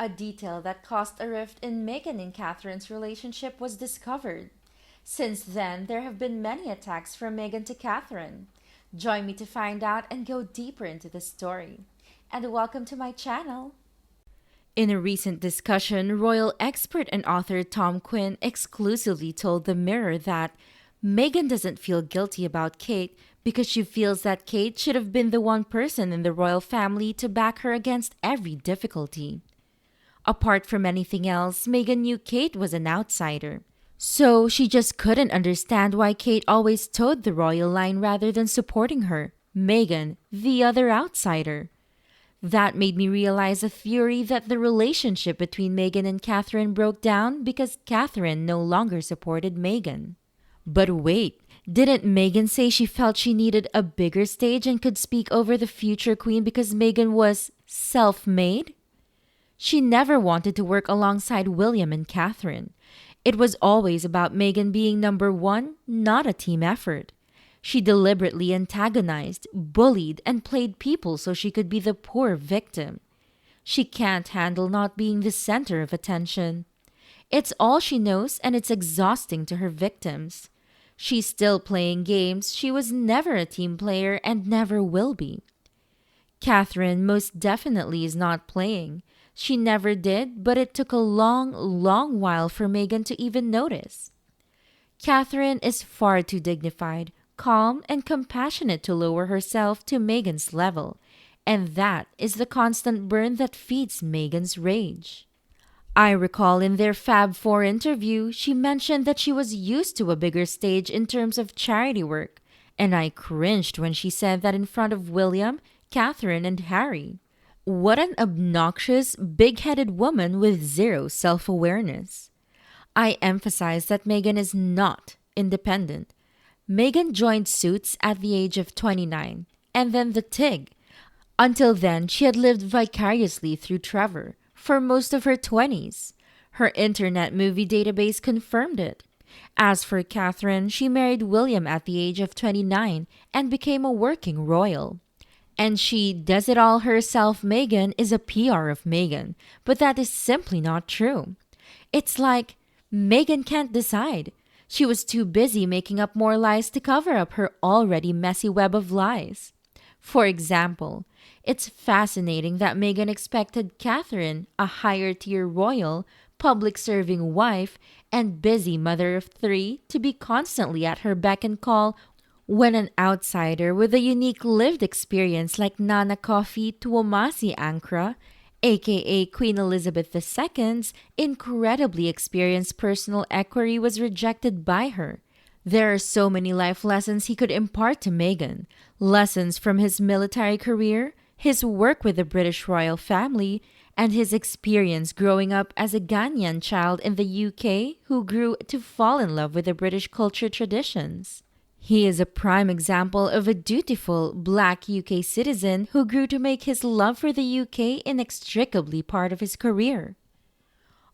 A detail that caused a rift in Meghan and Catherine's relationship was discovered. Since then, there have been many attacks from Meghan to Catherine. Join me to find out and go deeper into the story. And welcome to my channel. In a recent discussion, royal expert and author Tom Quinn exclusively told The Mirror that Meghan doesn't feel guilty about Kate because she feels that Kate should have been the one person in the royal family to back her against every difficulty. Apart from anything else, Meghan knew Kate was an outsider. So she just couldn't understand why Kate always towed the royal line rather than supporting her, Meghan, the other outsider. That made me realize a theory that the relationship between Meghan and Catherine broke down because Catherine no longer supported Meghan. But wait, didn't Meghan say she felt she needed a bigger stage and could speak over the future queen because Meghan was self-made? She never wanted to work alongside William and Catherine. It was always about Meghan being number one, not a team effort. She deliberately antagonized, bullied, and played people so she could be the poor victim. She can't handle not being the center of attention. It's all she knows, and it's exhausting to her victims. She's still playing games. She was never a team player and never will be. Catherine most definitely is not playing. She never did, but it took a long, long while for Meghan to even notice. Catherine is far too dignified, calm, and compassionate to lower herself to Meghan's level, and that is the constant burn that feeds Meghan's rage. I recall in their Fab 4 interview, she mentioned that she was used to a bigger stage in terms of charity work, and I cringed when she said that in front of William, Catherine, and Harry. What an obnoxious, big-headed woman with zero self-awareness. I emphasize that Meghan is not independent. Meghan joined Suits at the age of 29, and then the TIG. Until then, she had lived vicariously through Trevor for most of her 20s. Her internet movie database confirmed it. As for Catherine, she married William at the age of 29 and became a working royal. And she does it all herself. Meghan is a PR of Meghan, but that is simply not true. It's like Meghan can't decide. She was too busy making up more lies to cover up her already messy web of lies. For example, it's fascinating that Meghan expected Catherine, a higher-tier royal, public-serving wife, and busy mother of three, to be constantly at her beck and call when an outsider with a unique lived experience like Nana Coffee Tuomasi Ankara, aka Queen Elizabeth II's incredibly experienced personal equerry, was rejected by her. There are so many life lessons he could impart to Meghan. Lessons from his military career, his work with the British royal family, and his experience growing up as a Ghanaian child in the UK who grew to fall in love with the British culture traditions. He is a prime example of a dutiful Black UK citizen who grew to make his love for the UK inextricably part of his career.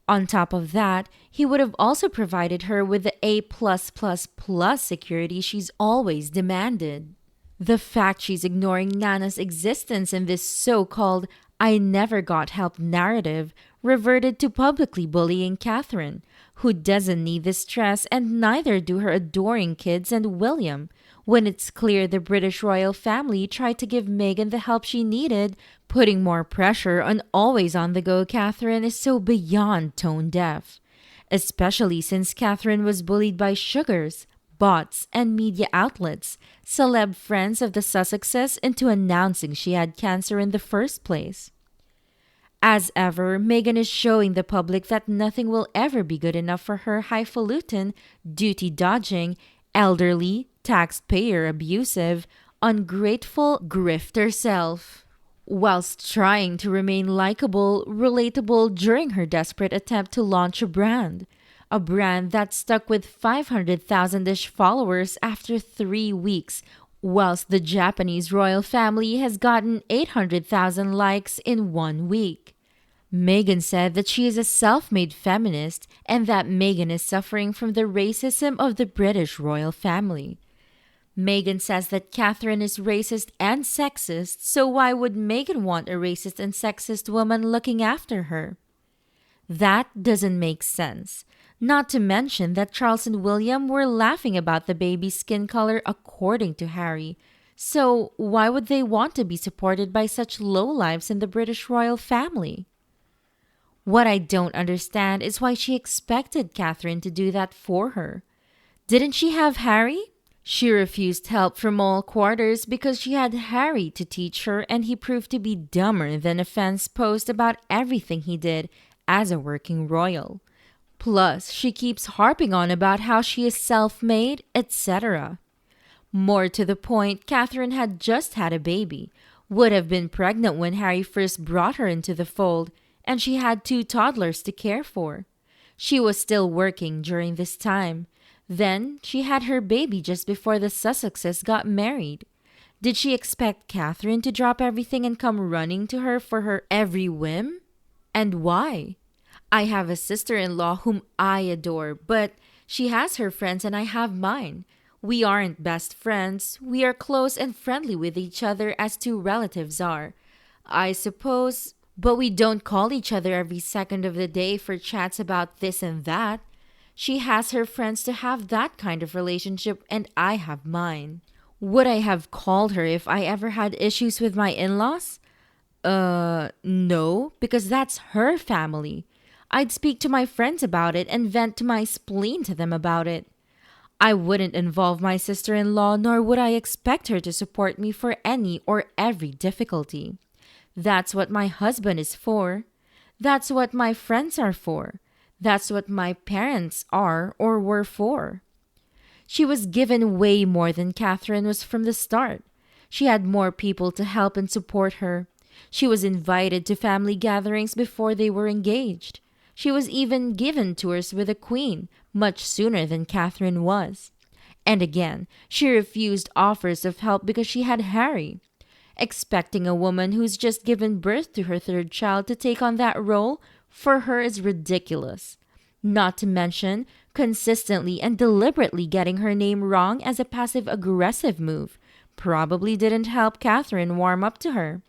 On top of that, he would have also provided her with the A+++ security she's always demanded. The fact she's ignoring Nana's existence in this so-called I never got help narrative reverted to publicly bullying Catherine, who doesn't need the stress, and neither do her adoring kids and William, when it's clear the British royal family tried to give Meghan the help she needed. Putting more pressure on always on-the-go Catherine is so beyond tone-deaf, especially since Catherine was bullied by sugars, bots, and media outlets, celeb friends of the Sussexes, into announcing she had cancer in the first place. As ever, Meghan is showing the public that nothing will ever be good enough for her highfalutin, duty-dodging, elderly, taxpayer abusive, ungrateful grifter self, whilst trying to remain likable, relatable during her desperate attempt to launch a brand that stuck with 500,000-ish followers after 3 weeks, whilst the Japanese royal family has gotten 800,000 likes in 1 week. Meghan said that she is a self-made feminist and that Meghan is suffering from the racism of the British royal family. Meghan says that Catherine is racist and sexist, so why would Meghan want a racist and sexist woman looking after her? That doesn't make sense. Not to mention that Charles and William were laughing about the baby's skin color according to Harry. So, why would they want to be supported by such lowlives in the British royal family? What I don't understand is why she expected Catherine to do that for her. Didn't she have Harry? She refused help from all quarters because she had Harry to teach her, and he proved to be dumber than a fence post about everything he did as a working royal. Plus, she keeps harping on about how she is self-made, etc. More to the point, Catherine had just had a baby, would have been pregnant when Harry first brought her into the fold, and she had two toddlers to care for. She was still working during this time. Then, she had her baby just before the Sussexes got married. Did she expect Catherine to drop everything and come running to her for her every whim? And why? I have a sister-in-law whom I adore, but she has her friends and I have mine. We aren't best friends. We are close and friendly with each other as two relatives are. I suppose, but we don't call each other every second of the day for chats about this and that. She has her friends to have that kind of relationship and I have mine. Would I have called her if I ever had issues with my in-laws? No, because that's her family. I'd speak to my friends about it and vent to my spleen to them about it. I wouldn't involve my sister-in-law, nor would I expect her to support me for any or every difficulty. That's what my husband is for. That's what my friends are for. That's what my parents are or were for. She was given way more than Catherine was from the start. She had more people to help and support her. She was invited to family gatherings before they were engaged. She was even given tours with the Queen, much sooner than Catherine was. And again, she refused offers of help because she had Harry. Expecting a woman who's just given birth to her third child to take on that role, for her is ridiculous. Not to mention, consistently and deliberately getting her name wrong as a passive-aggressive move probably didn't help Catherine warm up to her.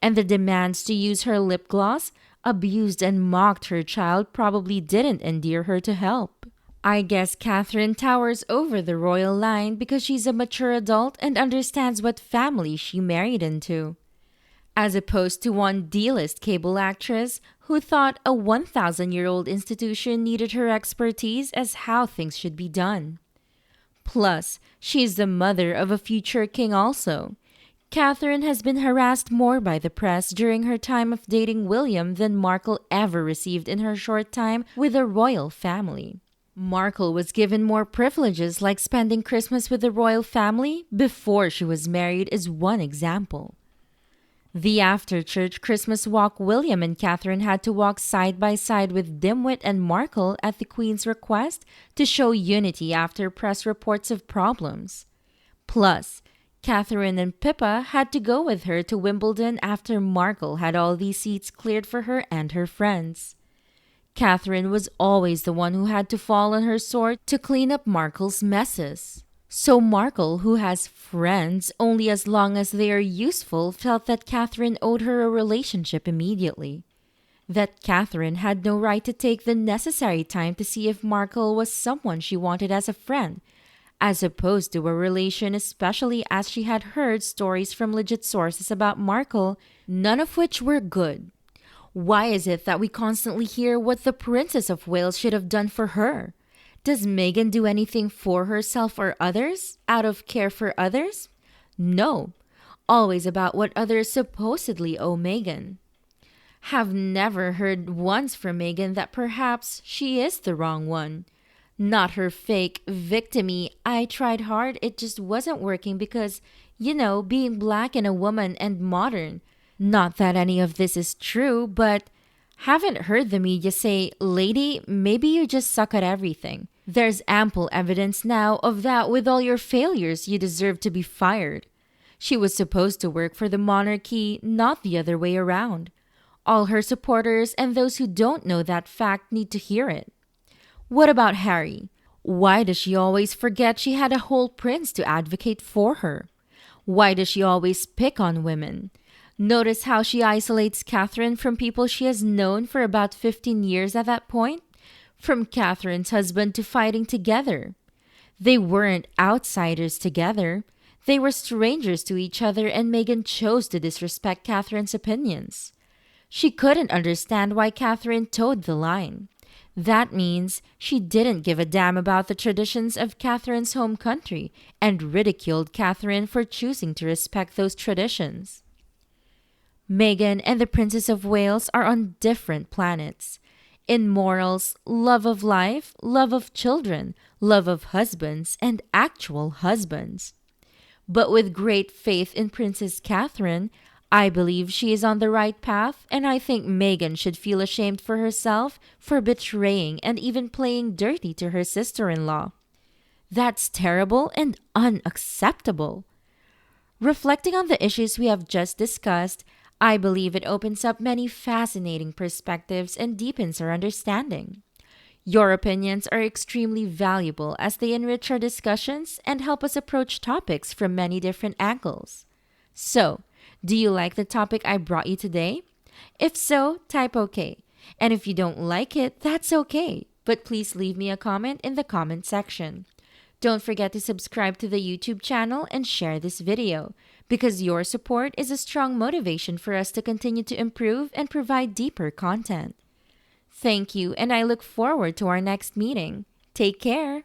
And the demands to use her lip gloss, abused and mocked her child probably didn't endear her to help. I guess Catherine towers over the royal line because she's a mature adult and understands what family she married into. As opposed to one D-list cable actress who thought a 1,000-year-old institution needed her expertise as how things should be done. Plus, she's the mother of a future king also. Catherine has been harassed more by the press during her time of dating William than Markle ever received in her short time with the royal family. Markle was given more privileges like spending Christmas with the royal family before she was married is one example. The after-church Christmas walk William and Catherine had to walk side by side with Dimwit and Markle at the Queen's request to show unity after press reports of problems. Plus, Catherine and Pippa had to go with her to Wimbledon after Markle had all these seats cleared for her and her friends. Catherine was always the one who had to fall on her sword to clean up Markle's messes. So Markle, who has friends only as long as they are useful, felt that Catherine owed her a relationship immediately. That Catherine had no right to take the necessary time to see if Markle was someone she wanted as a friend, as opposed to a relation, especially as she had heard stories from legit sources about Markle, none of which were good. Why is it that we constantly hear what the Princess of Wales should have done for her? Does Meghan do anything for herself or others, out of care for others? No. Always about what others supposedly owe Meghan. Have never heard once from Meghan that perhaps she is the wrong one. Not her fake, victim-y, I tried hard, it just wasn't working because, being black and a woman and modern. Not that any of this is true, but haven't heard the media say, "Lady, maybe you just suck at everything. There's ample evidence now of that with all your failures you deserve to be fired." She was supposed to work for the monarchy, not the other way around. All her supporters and those who don't know that fact need to hear it. What about Harry? Why does she always forget she had a whole prince to advocate for her? Why does she always pick on women? Notice how she isolates Catherine from people she has known for about 15 years at that point? From Catherine's husband to fighting together. They weren't outsiders together. They were strangers to each other, and Meghan chose to disrespect Catherine's opinions. She couldn't understand why Catherine toed the line. That means she didn't give a damn about the traditions of Catherine's home country and ridiculed Catherine for choosing to respect those traditions. Meghan and the Princess of Wales are on different planets. In morals, love of life, love of children, love of husbands, and actual husbands. But with great faith in Princess Catherine, I believe she is on the right path, and I think Meghan should feel ashamed for herself for betraying and even playing dirty to her sister-in-law. That's terrible and unacceptable. Reflecting on the issues we have just discussed, I believe it opens up many fascinating perspectives and deepens our understanding. Your opinions are extremely valuable as they enrich our discussions and help us approach topics from many different angles. So, do you like the topic I brought you today? If so, type OK. And if you don't like it, that's okay. But please leave me a comment in the comment section. Don't forget to subscribe to the YouTube channel and share this video, because your support is a strong motivation for us to continue to improve and provide deeper content. Thank you, and I look forward to our next meeting. Take care.